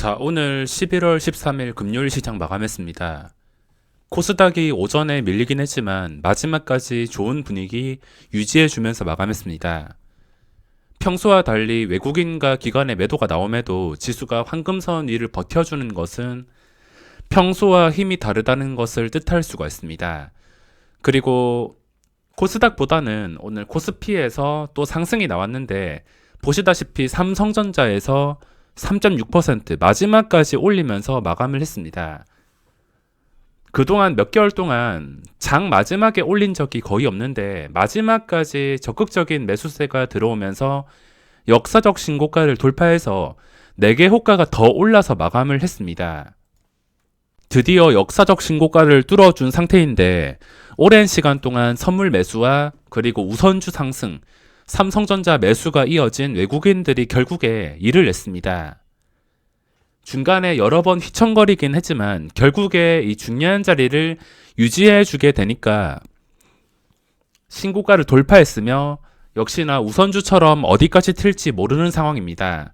자, 오늘 11월 13일 금요일 시장 마감했습니다. 코스닥이 오전에 밀리긴 했지만 마지막까지 좋은 분위기 유지해주면서 마감했습니다. 평소와 달리 외국인과 기관의 매도가 나옴에도 지수가 황금선 위를 버텨주는 것은 평소와 힘이 다르다는 것을 뜻할 수가 있습니다. 그리고 코스닥보다는 오늘 코스피에서 또 상승이 나왔는데 보시다시피 삼성전자에서 3.6% 마지막까지 올리면서 마감을 했습니다. 그동안 몇 개월 동안 장 마지막에 올린 적이 거의 없는데 마지막까지 적극적인 매수세가 들어오면서 역사적 신고가를 돌파해서 4개 호가가 더 올라서 마감을 했습니다. 드디어 역사적 신고가를 뚫어준 상태인데 오랜 시간 동안 선물 매수와 그리고 우선주 상승, 삼성전자 매수가 이어진 외국인들이 결국에 일을 냈습니다. 중간에 여러 번 휘청거리긴 했지만 결국에 이 중요한 자리를 유지해주게 되니까 신고가를 돌파했으며 역시나 우선주처럼 어디까지 튈지 모르는 상황입니다.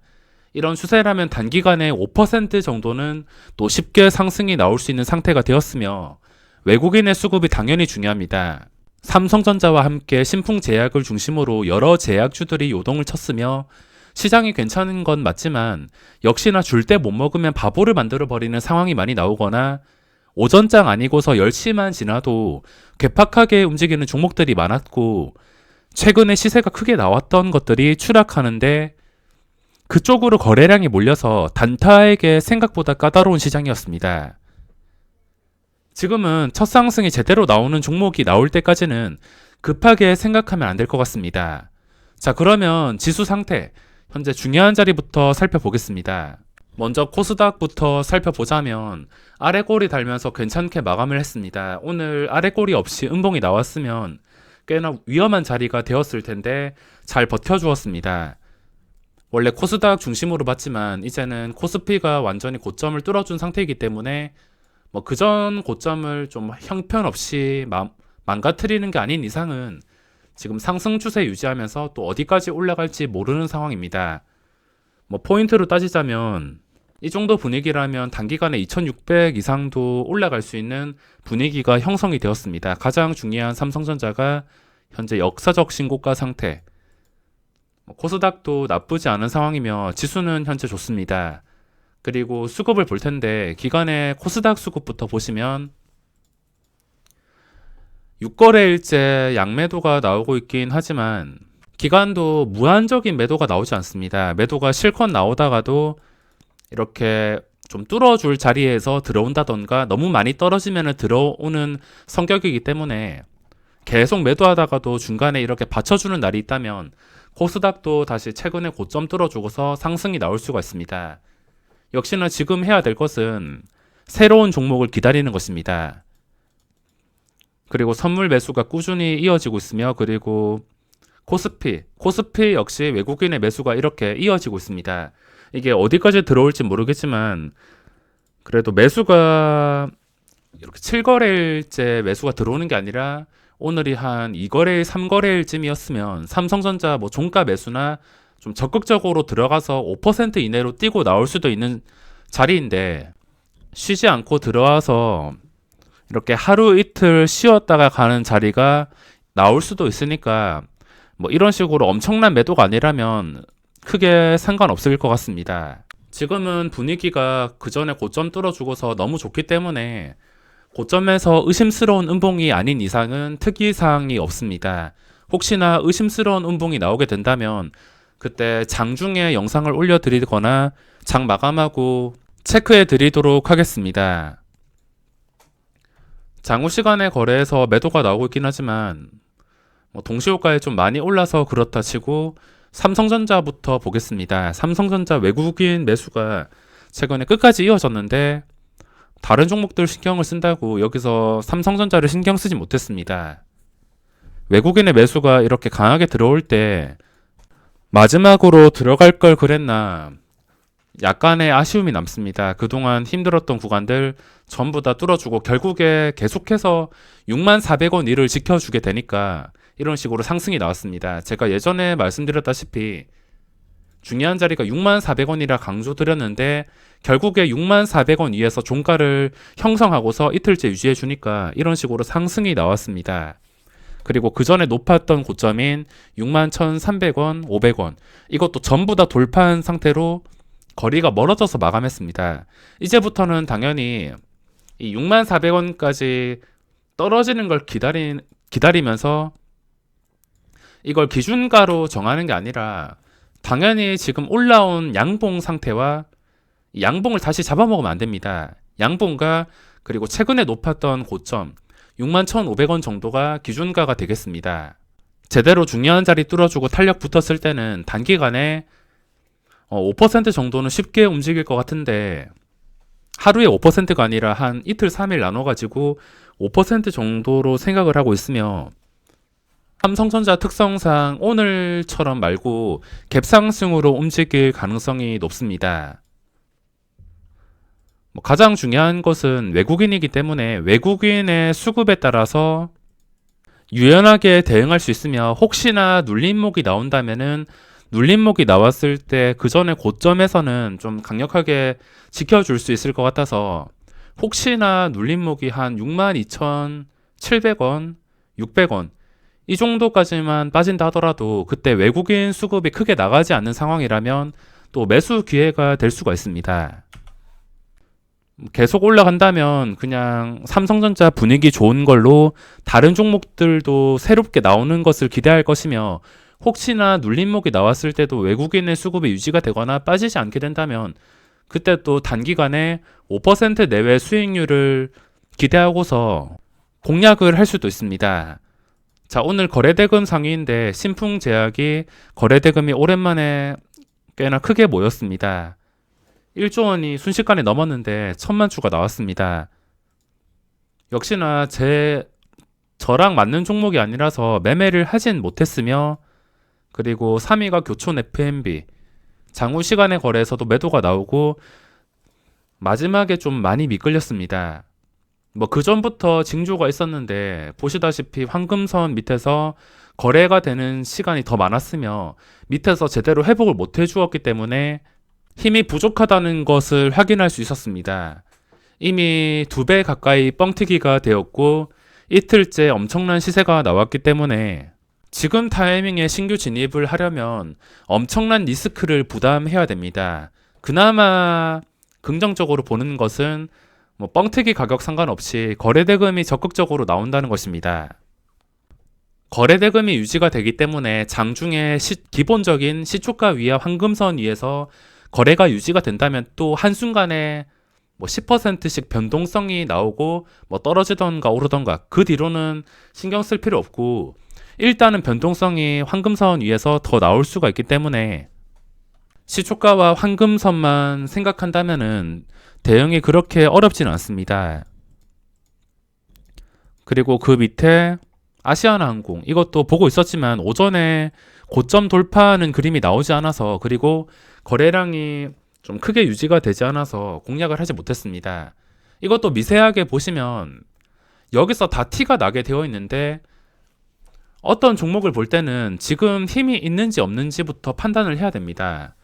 이런 추세라면 단기간에 5% 정도는 또 쉽게 상승이 나올 수 있는 상태가 되었으며 외국인의 수급이 당연히 중요합니다. 삼성전자와 함께 신풍제약을 중심으로 여러 제약주들이 요동을 쳤으며 시장이 괜찮은 건 맞지만 역시나 줄 때 못 먹으면 바보를 만들어버리는 상황이 많이 나오거나 오전장 아니고서 10시만 지나도 괴팍하게 움직이는 종목들이 많았고 최근에 시세가 크게 나왔던 것들이 추락하는데 그쪽으로 거래량이 몰려서 단타에게 생각보다 까다로운 시장이었습니다. 지금은 첫 상승이 제대로 나오는 종목이 나올 때까지는 급하게 생각하면 안 될 것 같습니다. 자, 그러면 지수 상태, 현재 중요한 자리부터 살펴보겠습니다. 먼저 코스닥부터 살펴보자면 아래꼬리 달면서 괜찮게 마감을 했습니다. 오늘 아래꼬리 없이 음봉이 나왔으면 꽤나 위험한 자리가 되었을 텐데 잘 버텨주었습니다. 원래 코스닥 중심으로 봤지만 이제는 코스피가 완전히 고점을 뚫어준 상태이기 때문에 그전 고점을 좀 형편없이 망가뜨리는 게 아닌 이상은 지금 상승 추세 유지하면서 또 어디까지 올라갈지 모르는 상황입니다. 포인트로 따지자면 이 정도 분위기라면 단기간에 2600 이상도 올라갈 수 있는 분위기가 형성이 되었습니다. 가장 중요한 삼성전자가 현재 역사적 신고가 상태. 코스닥도 나쁘지 않은 상황이며 지수는 현재 좋습니다. 그리고 수급을 볼 텐데 기간의 코스닥 수급부터 보시면 6거래일째 양매도가 나오고 있긴 하지만 기간도 무한적인 매도가 나오지 않습니다. 매도가 실컷 나오다가도 이렇게 좀 뚫어줄 자리에서 들어온다던가 너무 많이 떨어지면 들어오는 성격이기 때문에 계속 매도하다가도 중간에 이렇게 받쳐주는 날이 있다면 코스닥도 다시 최근에 고점 뚫어주고서 상승이 나올 수가 있습니다. 역시나 지금 해야 될 것은 새로운 종목을 기다리는 것입니다. 그리고 선물 매수가 꾸준히 이어지고 있으며 그리고 코스피 역시 외국인의 매수가 이렇게 이어지고 있습니다. 이게 어디까지 들어올지 모르겠지만 그래도 매수가 이렇게 7거래일째 매수가 들어오는 게 아니라 오늘이 한 2거래일, 3거래일쯤이었으면 삼성전자 종가 매수나 좀 적극적으로 들어가서 5% 이내로 뛰고 나올 수도 있는 자리인데 쉬지 않고 들어와서 이렇게 하루 이틀 쉬었다가 가는 자리가 나올 수도 있으니까 이런 식으로 엄청난 매도가 아니라면 크게 상관없을 것 같습니다. 지금은 분위기가 그 전에 고점 뚫어주고서 너무 좋기 때문에 고점에서 의심스러운 음봉이 아닌 이상은 특이사항이 없습니다. 혹시나 의심스러운 음봉이 나오게 된다면 그때 장중에 영상을 올려드리거나 장 마감하고 체크해 드리도록 하겠습니다. 장후 시간에 거래에서 매도가 나오고 있긴 하지만 동시호가에 좀 많이 올라서 그렇다 치고 삼성전자부터 보겠습니다. 삼성전자 외국인 매수가 최근에 끝까지 이어졌는데 다른 종목들 신경을 쓴다고 여기서 삼성전자를 신경 쓰지 못했습니다. 외국인의 매수가 이렇게 강하게 들어올 때 마지막으로 들어갈 걸 그랬나 약간의 아쉬움이 남습니다. 그동안 힘들었던 구간들 전부 다 뚫어주고 결국에 계속해서 64,000원 이를 지켜주게 되니까 이런 식으로 상승이 나왔습니다. 제가 예전에 말씀드렸다시피 중요한 자리가 64,400원이라 강조드렸는데 결국에 64,400원 위에서 종가를 형성하고서 이틀째 유지해 주니까 이런 식으로 상승이 나왔습니다. 그리고 그 전에 높았던 고점인 61,300원, 500원 이것도 전부 다 돌파한 상태로 거리가 멀어져서 마감했습니다. 이제부터는 당연히 이 64,400원까지 떨어지는 걸 기다리면서 이걸 기준가로 정하는 게 아니라 당연히 지금 올라온 양봉 상태와 양봉을 다시 잡아먹으면 안 됩니다. 양봉과 그리고 최근에 높았던 고점 61,500원 정도가 기준가가 되겠습니다. 제대로 중요한 자리 뚫어주고 탄력 붙었을 때는 단기간에 5% 정도는 쉽게 움직일 것 같은데 하루에 5%가 아니라 한 이틀 3일 나눠가지고 5% 정도로 생각을 하고 있으며 삼성전자 특성상 오늘처럼 말고 갭상승으로 움직일 가능성이 높습니다. 가장 중요한 것은 외국인이기 때문에 외국인의 수급에 따라서 유연하게 대응할 수 있으며 혹시나 눌림목이 나온다면은 눌림목이 나왔을 때 그 전에 고점에서는 좀 강력하게 지켜줄 수 있을 것 같아서 혹시나 눌림목이 한 62,700원, 600원 이 정도까지만 빠진다 하더라도 그때 외국인 수급이 크게 나가지 않는 상황이라면 또 매수 기회가 될 수가 있습니다. 계속 올라간다면 그냥 삼성전자 분위기 좋은 걸로 다른 종목들도 새롭게 나오는 것을 기대할 것이며 혹시나 눌림목이 나왔을 때도 외국인의 수급이 유지가 되거나 빠지지 않게 된다면 그때 또 단기간에 5% 내외 수익률을 기대하고서 공략을 할 수도 있습니다. 자, 오늘 거래대금 상위인데 신풍제약이 거래대금이 오랜만에 꽤나 크게 모였습니다. 1조 원이 순식간에 넘었는데 1,000만 주가 나왔습니다. 역시나 저랑 맞는 종목이 아니라서 매매를 하진 못했으며 그리고 3위가 교촌 FMB 장후 시간의 거래에서도 매도가 나오고 마지막에 좀 많이 미끌렸습니다. 그 전부터 징조가 있었는데 보시다시피 황금선 밑에서 거래가 되는 시간이 더 많았으며 밑에서 제대로 회복을 못 해주었기 때문에 힘이 부족하다는 것을 확인할 수 있었습니다. 이미 2배 가까이 뻥튀기가 되었고 이틀째 엄청난 시세가 나왔기 때문에 지금 타이밍에 신규 진입을 하려면 엄청난 리스크를 부담해야 됩니다. 그나마 긍정적으로 보는 것은 뻥튀기 가격 상관없이 거래대금이 적극적으로 나온다는 것입니다. 거래대금이 유지가 되기 때문에 장중에 기본적인 시초가 위와 황금선 위에서 거래가 유지가 된다면 또 한순간에 10%씩 변동성이 나오고 떨어지던가 오르던가 그 뒤로는 신경 쓸 필요 없고 일단은 변동성이 황금선 위에서 더 나올 수가 있기 때문에 시초가와 황금선만 생각한다면은 대응이 그렇게 어렵지는 않습니다. 그리고 그 밑에 아시아나항공 이것도 보고 있었지만 오전에 고점 돌파하는 그림이 나오지 않아서 그리고 거래량이 좀 크게 유지가 되지 않아서 공략을 하지 못했습니다. 이것도 미세하게 보시면 여기서 다 티가 나게 되어 있는데 어떤 종목을 볼 때는 지금 힘이 있는지 없는지부터 판단을 해야 됩니다.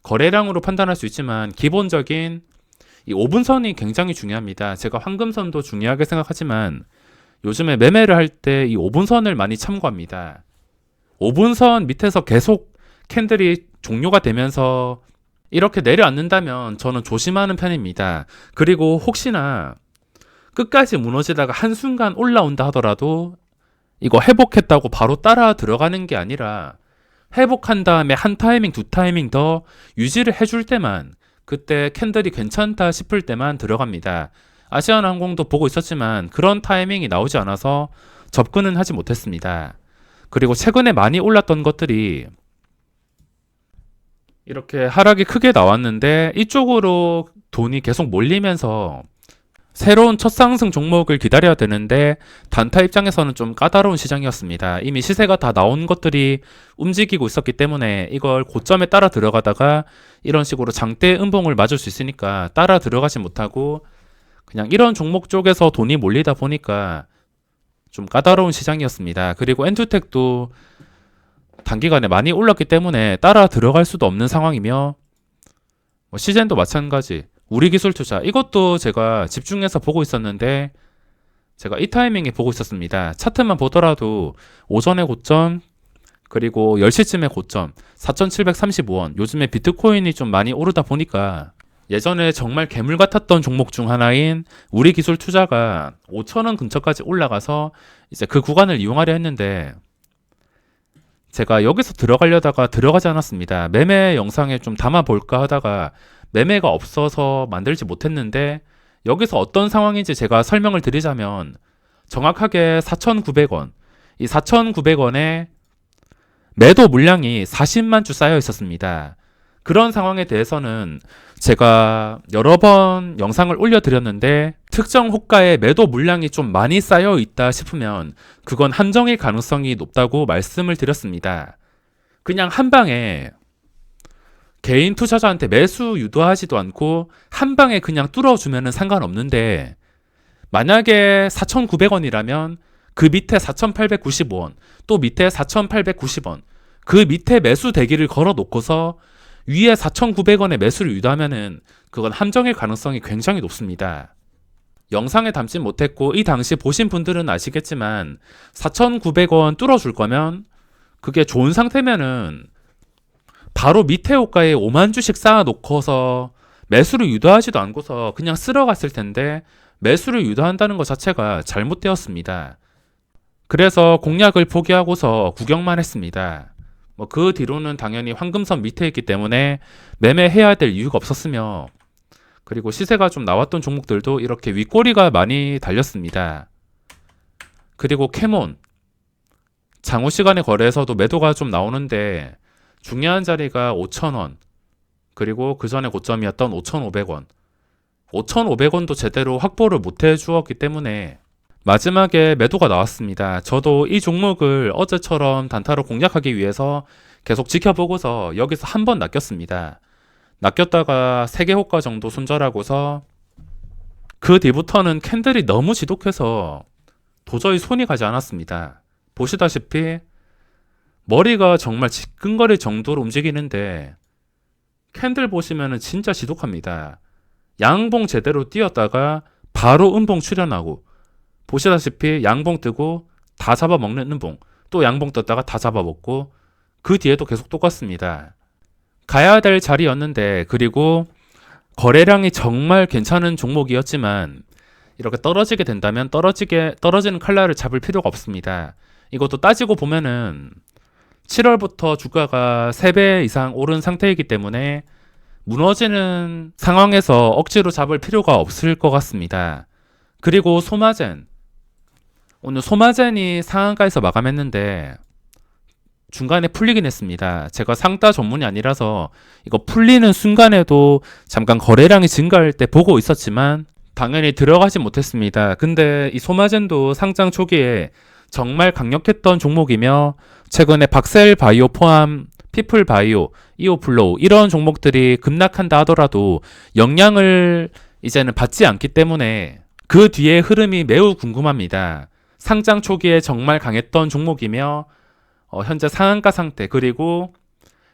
거래량으로 판단할 수 있지만 기본적인 이 5분선이 굉장히 중요합니다. 제가 황금선도 중요하게 생각하지만 요즘에 매매를 할 때 이 5분선을 많이 참고합니다. 5분선 밑에서 계속 캔들이 종료가 되면서 이렇게 내려앉는다면 저는 조심하는 편입니다. 그리고 혹시나 끝까지 무너지다가 한순간 올라온다 하더라도 이거 회복했다고 바로 따라 들어가는 게 아니라 회복한 다음에 한 타이밍 두 타이밍 더 유지를 해줄 때만 그때 캔들이 괜찮다 싶을 때만 들어갑니다. 아시아나항공도 보고 있었지만 그런 타이밍이 나오지 않아서 접근은 하지 못했습니다. 그리고 최근에 많이 올랐던 것들이 이렇게 하락이 크게 나왔는데 이쪽으로 돈이 계속 몰리면서 새로운 첫 상승 종목을 기다려야 되는데 단타 입장에서는 좀 까다로운 시장이었습니다. 이미 시세가 다 나온 것들이 움직이고 있었기 때문에 이걸 고점에 따라 들어가다가 이런 식으로 장대 음봉을 맞을 수 있으니까 따라 들어가지 못하고 그냥 이런 종목 쪽에서 돈이 몰리다 보니까 좀 까다로운 시장이었습니다. 그리고 엔투텍도 단기간에 많이 올랐기 때문에 따라 들어갈 수도 없는 상황이며 시젠도 마찬가지. 우리 기술 투자 이것도 제가 집중해서 보고 있었는데 제가 이 타이밍에 보고 있었습니다. 차트만 보더라도 오전에 고점 그리고 10시쯤에 고점 4,735원. 요즘에 비트코인이 좀 많이 오르다 보니까 예전에 정말 괴물 같았던 종목 중 하나인 우리 기술 투자가 5,000원 근처까지 올라가서 이제 그 구간을 이용하려 했는데 제가 여기서 들어가려다가 들어가지 않았습니다. 매매 영상에 좀 담아볼까 하다가 매매가 없어서 만들지 못했는데 여기서 어떤 상황인지 제가 설명을 드리자면 정확하게 4,900원. 이 4,900원에 매도 물량이 40만 주 쌓여 있었습니다. 그런 상황에 대해서는 제가 여러 번 영상을 올려드렸는데 특정 호가에 매도 물량이 좀 많이 쌓여 있다 싶으면 그건 함정일 가능성이 높다고 말씀을 드렸습니다. 그냥 한 방에 개인 투자자한테 매수 유도하지도 않고 한 방에 그냥 뚫어주면 상관없는데 만약에 4,900원이라면 그 밑에 4,895원 또 밑에 4,890원 그 밑에 매수 대기를 걸어 놓고서 위에 4,900원에 매수를 유도하면은 그건 함정일 가능성이 굉장히 높습니다. 영상에 담진 못했고 이 당시 보신 분들은 아시겠지만 4,900원 뚫어줄 거면 그게 좋은 상태면은 바로 밑에 호가에 5만 주씩 쌓아 놓고서 매수를 유도하지도 않고서 그냥 쓸어갔을 텐데 매수를 유도한다는 것 자체가 잘못되었습니다. 그래서 공략을 포기하고서 구경만 했습니다. 그 뒤로는 당연히 황금선 밑에 있기 때문에 매매해야 될 이유가 없었으며 그리고 시세가 좀 나왔던 종목들도 이렇게 윗꼬리가 많이 달렸습니다. 그리고 캐몬 장후 시간의 거래에서도 매도가 좀 나오는데 중요한 자리가 5,000원 그리고 그 전에 고점이었던 5,500원 5,500원도 제대로 확보를 못 해주었기 때문에 마지막에 매도가 나왔습니다. 저도 이 종목을 어제처럼 단타로 공략하기 위해서 계속 지켜보고서 여기서 한 번 낚였습니다. 낚였다가 3개 호가 정도 손절하고서 그 뒤부터는 캔들이 너무 지독해서 도저히 손이 가지 않았습니다. 보시다시피 머리가 정말 지끈거릴 정도로 움직이는데 캔들 보시면은 진짜 지독합니다. 양봉 제대로 띄었다가 바로 음봉 출현하고 보시다시피 양봉 뜨고 다 잡아먹는 음봉 또 양봉 떴다가 다 잡아먹고 그 뒤에도 계속 똑같습니다. 가야 될 자리였는데 그리고 거래량이 정말 괜찮은 종목이었지만 이렇게 떨어지게 된다면 떨어지는 칼날을 잡을 필요가 없습니다. 이것도 따지고 보면은 7월부터 주가가 3배 이상 오른 상태이기 때문에 무너지는 상황에서 억지로 잡을 필요가 없을 것 같습니다. 그리고 소마젠 오늘 소마젠이 상한가에서 마감했는데 중간에 풀리긴 했습니다. 제가 상따 전문이 아니라서 이거 풀리는 순간에도 잠깐 거래량이 증가할 때 보고 있었지만 당연히 들어가지 못했습니다. 근데 이 소마젠도 상장 초기에 정말 강력했던 종목이며 최근에 박셀 바이오 포함 피플 바이오, 이오플로우 이런 종목들이 급락한다 하더라도 영향을 이제는 받지 않기 때문에 그 뒤의 흐름이 매우 궁금합니다. 상장 초기에 정말 강했던 종목이며 현재 상한가 상태 그리고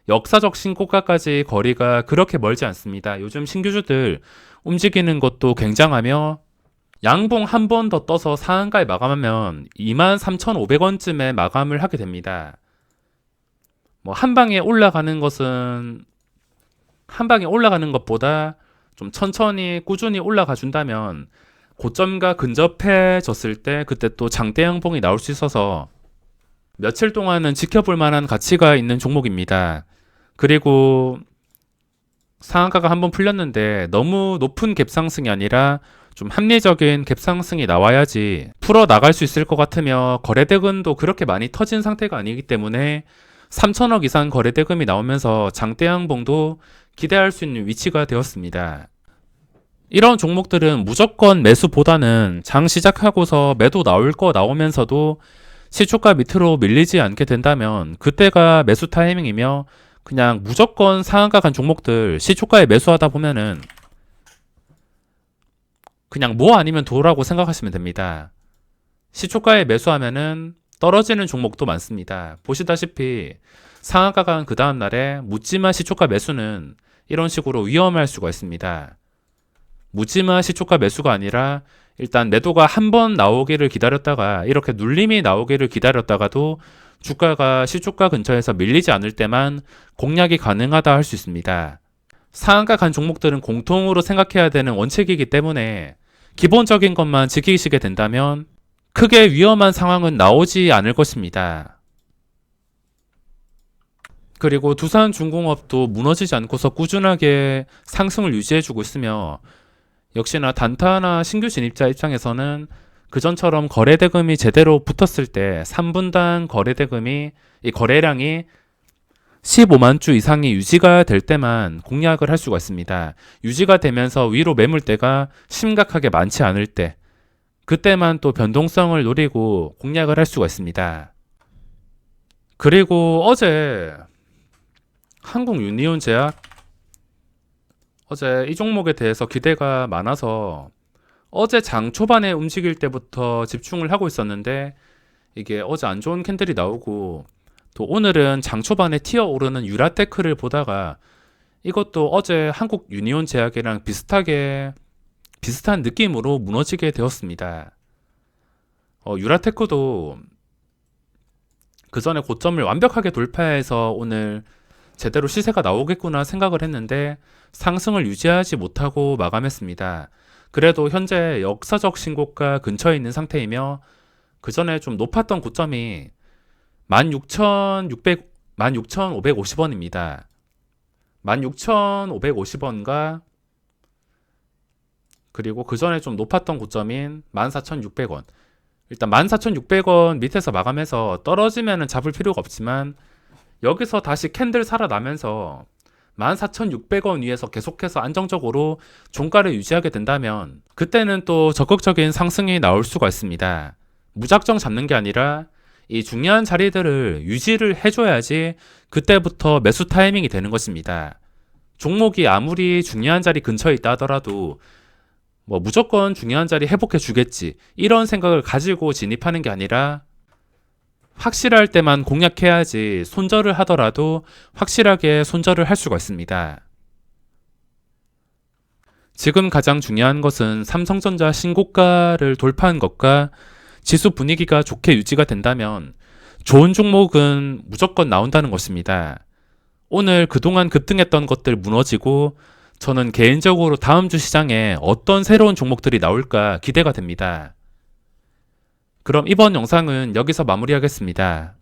역사적 신고가까지 거리가 그렇게 멀지 않습니다. 요즘 신규주들 움직이는 것도 굉장하며 양봉 한 번 더 떠서 상한가에 마감하면 23,500원쯤에 마감을 하게 됩니다. 한 방에 올라가는 것보다 좀 천천히 꾸준히 올라가 준다면 고점과 근접해졌을 때 그때 또 장대 양봉이 나올 수 있어서 며칠 동안은 지켜볼 만한 가치가 있는 종목입니다. 그리고 상한가가 한번 풀렸는데 너무 높은 갭상승이 아니라 좀 합리적인 갭상승이 나와야지 풀어 나갈 수 있을 것 같으며 거래대금도 그렇게 많이 터진 상태가 아니기 때문에 3천억 이상 거래대금이 나오면서 장대 양봉도 기대할 수 있는 위치가 되었습니다. 이런 종목들은 무조건 매수보다는 장 시작하고서 매도 나올 거 나오면서도 시초가 밑으로 밀리지 않게 된다면 그때가 매수 타이밍이며 그냥 무조건 상한가 간 종목들 시초가에 매수하다 보면은 그냥 뭐 아니면 도라고 생각하시면 됩니다. 시초가에 매수하면은 떨어지는 종목도 많습니다. 보시다시피 상한가 간 그 다음 날에 묻지마 시초가 매수는 이런 식으로 위험할 수가 있습니다. 묻지마 시초가 매수가 아니라 일단 매도가 한 번 나오기를 기다렸다가 이렇게 눌림이 나오기를 기다렸다가도 주가가 시초가 근처에서 밀리지 않을 때만 공략이 가능하다 할 수 있습니다. 상한가 간 종목들은 공통으로 생각해야 되는 원칙이기 때문에 기본적인 것만 지키시게 된다면 크게 위험한 상황은 나오지 않을 것입니다. 그리고 두산중공업도 무너지지 않고서 꾸준하게 상승을 유지해주고 있으며 역시나 단타나 신규 진입자 입장에서는 그전처럼 거래대금이 제대로 붙었을 때 3분당 거래대금이 이 거래량이 15만 주 이상이 유지가 될 때만 공략을 할 수가 있습니다. 유지가 되면서 위로 매물대가 심각하게 많지 않을 때 그때만 또 변동성을 노리고 공략을 할 수가 있습니다. 그리고 어제 한국유니온제약 어제 이 종목에 대해서 기대가 많아서 어제 장 초반에 움직일 때부터 집중을 하고 있었는데 이게 어제 안 좋은 캔들이 나오고 또 오늘은 장 초반에 튀어 오르는 유라테크를 보다가 이것도 어제 한국 유니온 제약이랑 비슷한 느낌으로 무너지게 되었습니다. 유라테크도 그 전에 고점을 완벽하게 돌파해서 오늘 제대로 시세가 나오겠구나 생각을 했는데 상승을 유지하지 못하고 마감했습니다. 그래도 현재 역사적 신고가 근처에 있는 상태이며 그 전에 좀 높았던 고점이 16,550원입니다. 16,550원과 그리고 그 전에 좀 높았던 고점인 14,600원. 일단 14,600원 밑에서 마감해서 떨어지면 잡을 필요가 없지만 여기서 다시 캔들 살아나면서 14,600원 위에서 계속해서 안정적으로 종가를 유지하게 된다면 그때는 또 적극적인 상승이 나올 수가 있습니다. 무작정 잡는 게 아니라 이 중요한 자리들을 유지를 해줘야지 그때부터 매수 타이밍이 되는 것입니다. 종목이 아무리 중요한 자리 근처에 있다 하더라도 무조건 중요한 자리 회복해 주겠지 이런 생각을 가지고 진입하는 게 아니라 확실할 때만 공략해야지 손절을 하더라도 확실하게 손절을 할 수가 있습니다. 지금 가장 중요한 것은 삼성전자 신고가를 돌파한 것과 지수 분위기가 좋게 유지가 된다면 좋은 종목은 무조건 나온다는 것입니다. 오늘 그동안 급등했던 것들 무너지고 저는 개인적으로 다음 주 시장에 어떤 새로운 종목들이 나올까 기대가 됩니다. 그럼 이번 영상은 여기서 마무리하겠습니다.